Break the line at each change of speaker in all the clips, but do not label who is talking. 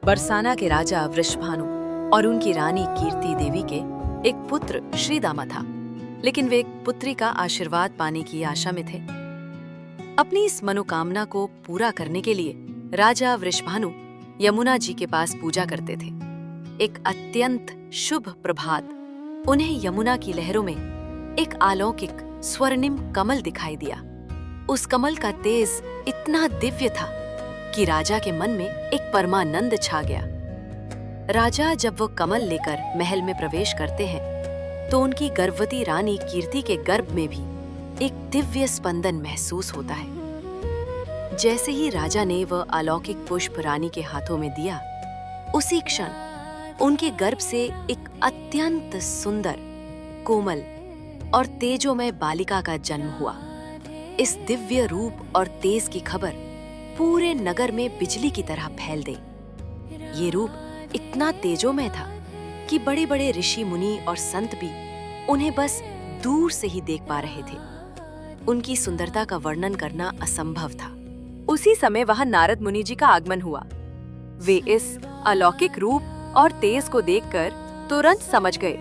बरसाना के राजा वृषभानु और उनकी रानी कीर्ति देवी के एक पुत्र श्रीदामा था, लेकिन वे एक पुत्री का आशीर्वाद पाने की आशा में थे। अपनी इस मनोकामना को पूरा करने के लिए राजा वृषभानु यमुना जी के पास पूजा करते थे। एक अत्यंत शुभ प्रभात उन्हें यमुना की लहरों में एक अलौकिक स्वर्णिम कमल दिखाई दिया। उस कमल का तेज इतना दिव्य था कि राजा के मन में एक परमानंद छा गया। राजा जब वो कमल लेकर महल में प्रवेश करते हैं तो उनकी गर्भवती रानी कीर्ति के गर्भ में भी एक दिव्य स्पंदन महसूस होता है। जैसे ही राजा ने वह अलौकिक पुष्प रानी के हाथों में दिया, उसी क्षण उनके गर्भ से एक अत्यंत सुंदर, कोमल और तेजोमय बालिका का जन्म हुआ। इस दिव्य रूप और तेज की खबर पूरे नगर में बिजली की तरह फैल गई। ये रूप इतना तेजोमय था कि बड़े बड़े ऋषि मुनि और संत भी उन्हें बस दूर से ही देख पा रहे थे। उनकी सुंदरता का वर्णन करना असंभव था। उसी समय वहां नारद मुनि जी का आगमन हुआ। वे इस अलौकिक रूप और तेज को देखकर तुरंत समझ गए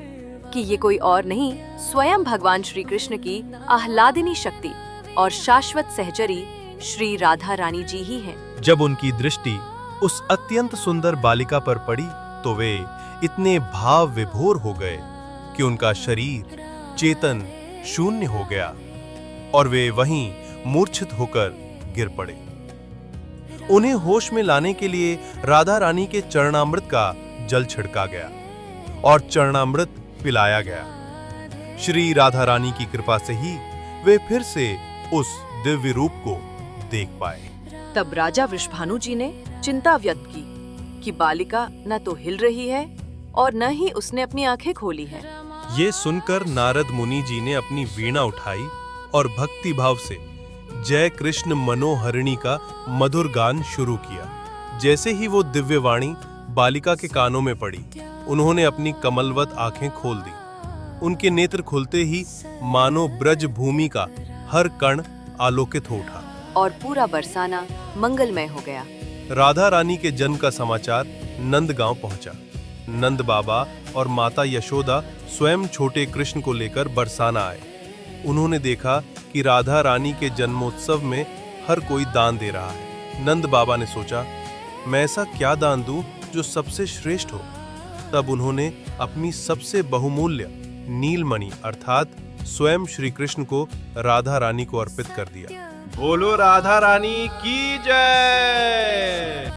कि ये कोई और नहीं, स्वयं भगवान श्री कृष्ण की आह्लादिनी शक्ति और शाश्वत सहचरी श्री राधा रानी जी ही हैं।
जब उनकी दृष्टि उस अत्यंत सुंदर बालिका पर पड़ी तो वे इतने भाव विभोर हो गए कि उनका शरीर चेतन शून्य हो गया और वे वहीं मूर्छित होकर गिर पड़े। उन्हें होश में लाने के लिए राधा रानी के चरणामृत का जल छिड़का गया और चरणामृत पिलाया गया। श्री राधा रानी की कृपा से ही वे फिर से उस दिव्य रूप को देख पाए।
तब राजा वृषभानु जी ने चिंता व्यक्त की कि बालिका न तो हिल रही है और न ही उसने अपनी आंखें खोली है।
ये सुनकर नारद मुनि जी ने अपनी वीणा उठाई और भक्ति भाव से जय कृष्ण मनोहरिणी का मधुर गान शुरू किया। जैसे ही वो दिव्य वाणी बालिका के कानों में पड़ी, उन्होंने अपनी कमलवत आंखें खोल दी। उनके नेत्र खुलते ही मानो ब्रज भूमि का हर कण आलोकित हो उठा
और पूरा बरसाना मंगलमय हो गया।
राधा रानी के जन्म का समाचार नंद गांव पहुंचा। नंद बाबा और माता यशोदा स्वयं छोटे कृष्ण को लेकर बरसाना आए। उन्होंने देखा कि राधा रानी के जन्मोत्सव में हर कोई दान दे रहा है। नंद बाबा ने सोचा, मैं ऐसा क्या दान दूं जो सबसे श्रेष्ठ हो। तब उन्होंने अपनी सबसे बहुमूल्य नीलमणि अर्थात स्वयं श्री कृष्ण को राधा रानी को अर्पित कर दिया।
बोलो राधा रानी की जय।